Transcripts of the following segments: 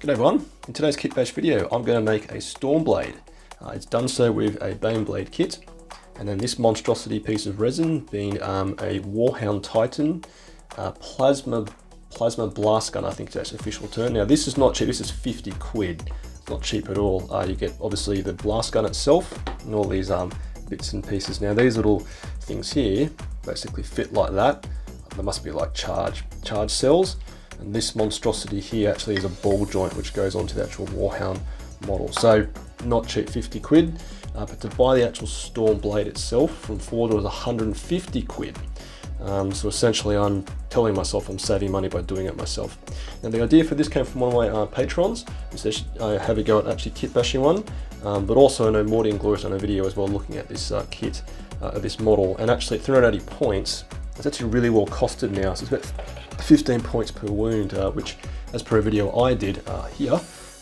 G'day everyone, in today's kit bash video I'm going to make a Stormblade. It's done so with a Baneblade kit, and then this monstrosity piece of resin being a Warhound Titan plasma Blastgun, I think that's the official term. Now this is not cheap, this is 50 quid. It's not cheap at all. You get obviously the Blastgun itself and all these bits and pieces. Now these little things here basically fit like that. There must be like charge cells. And this monstrosity here actually is a ball joint which goes onto the actual Warhound model. So not cheap, 50 quid, but to buy the actual Stormblade itself from Ford was 150 quid. So essentially I'm telling myself I'm saving money by doing it myself. Now the idea for this came from one of my patrons, who said I have a go at actually kit bashing one, but also I know Morty and Glorious on a video as well looking at this kit, this model, and actually at 380 points, it's actually really well costed now. So it's about 15 points per wound, which as per a video I did here,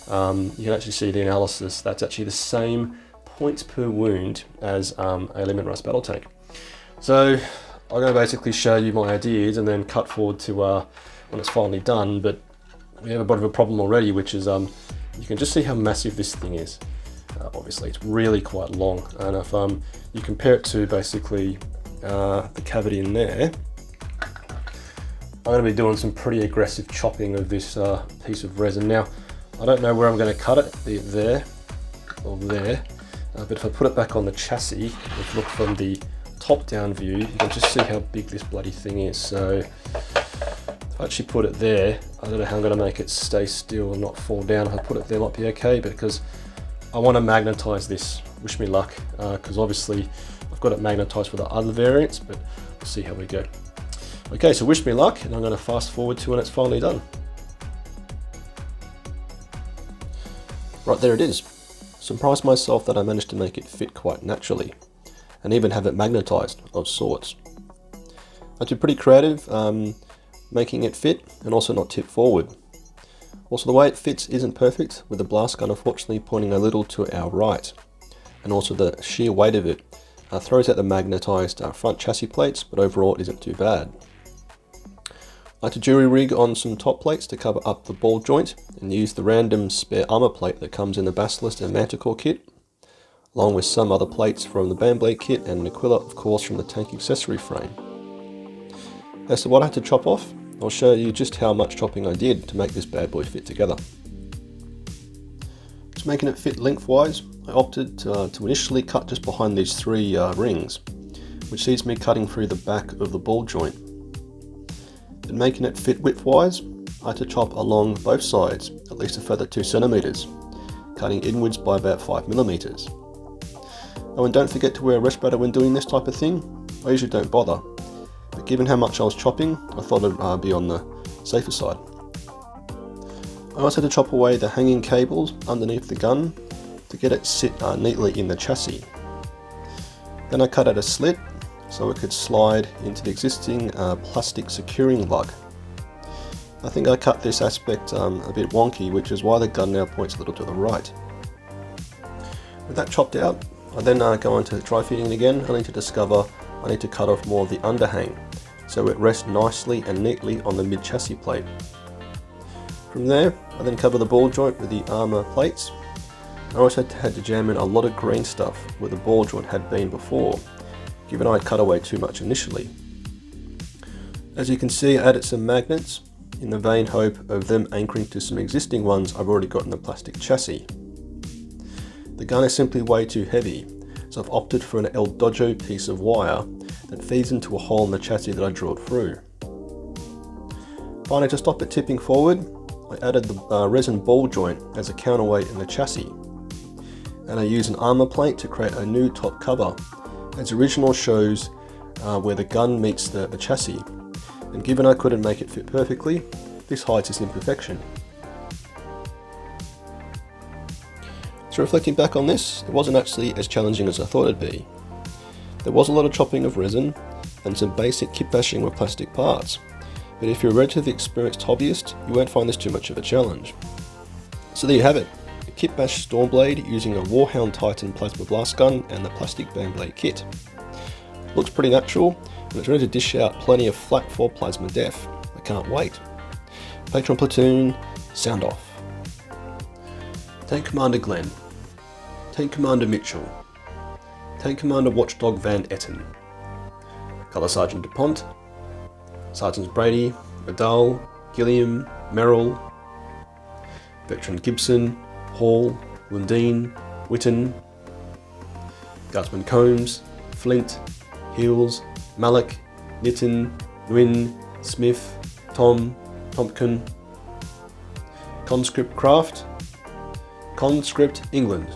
you can actually see the analysis. That's actually the same points per wound as a Limit Rust battle tank. So I'm going to basically show you my ideas and then cut forward to when it's finally done, but we have a bit of a problem already, which is you can just see how massive this thing is. Obviously it's really quite long, and if you compare it to basically the cavity in there, I'm going to be doing some pretty aggressive chopping of this piece of resin. Now, I don't know where I'm going to cut it, there or there, but if I put it back on the chassis, if you look from the top-down view, you can just see how big this bloody thing is. So, if I actually put it there, I don't know how I'm going to make it stay still and not fall down. If I put it there, it might be okay, but because I want to magnetize this, wish me luck, because obviously I've got it magnetized for the other variants, but we'll see how we go. Okay, so wish me luck, and I'm going to fast forward to when it's finally done. Right, there it is. Surprised myself that I managed to make it fit quite naturally, and even have it magnetized of sorts. I did pretty creative, making it fit and also not tip forward. Also the way it fits isn't perfect, with the Blastgun unfortunately pointing a little to our right, and also the sheer weight of it throws out the magnetized front chassis plates, but overall it isn't too bad. I had to jury rig on some top plates to cover up the ball joint and use the random spare armor plate that comes in the Basilisk and Manticore kit, along with some other plates from the Baneblade kit and an Aquila of course from the tank accessory frame. As to what I had to chop off, I'll show you just how much chopping I did to make this bad boy fit together. Just making it fit lengthwise, I opted to initially cut just behind these three rings, which sees me cutting through the back of the ball joint. Then making it fit widthwise, I had to chop along both sides, at least a further 2 centimeters, cutting inwards by about 5 millimeters. Oh, and don't forget to wear a respirator when doing this type of thing. I usually don't bother, but given how much I was chopping, I thought I'd be on the safer side. I also had to chop away the hanging cables underneath the gun to get it sit neatly in the chassis. Then I cut out a slit so it could slide into the existing plastic securing lug. I think I cut this aspect a bit wonky, which is why the gun now points a little to the right. With that chopped out, I then go on to dry fitting again, only to discover I need to cut off more of the underhang so it rests nicely and neatly on the mid chassis plate. From there, I then cover the ball joint with the armor plates. I also had to jam in a lot of green stuff where the ball joint had been before, given I had cut away too much initially. As you can see, I added some magnets in the vain hope of them anchoring to some existing ones I've already got in the plastic chassis. The gun is simply way too heavy, so I've opted for an El Dojo piece of wire that feeds into a hole in the chassis that I drilled through. Finally, to stop it tipping forward, I added the resin ball joint as a counterweight in the chassis, and I used an armor plate to create a new top cover, as the original shows where the gun meets the chassis, and given I couldn't make it fit perfectly, this hides this imperfection. So reflecting back on this, it wasn't actually as challenging as I thought it'd be. There was a lot of chopping of resin and some basic kit bashing with plastic parts, but if you're a relatively experienced hobbyist, you won't find this too much of a challenge. So there you have it, a kit bash Stormblade using a Warhound Titan plasma Blastgun and the plastic Baneblade kit. Looks pretty natural, and it's ready to dish out plenty of flat for plasma def. I can't wait. Patron Platoon, sound off. Tank Commander Glenn, Tank Commander Mitchell, Tank Commander Watchdog Van Etten, Colour Sergeant DuPont, Sergeants Brady, Vidal, Gilliam, Merrill, Veteran Gibson, Hall, Lundeen, Witten, Guardsman Combs, Flint, Heels, Malek, Nitin, Nguyen, Smith, Tom, Tompkin, Conscript Craft, Conscript England,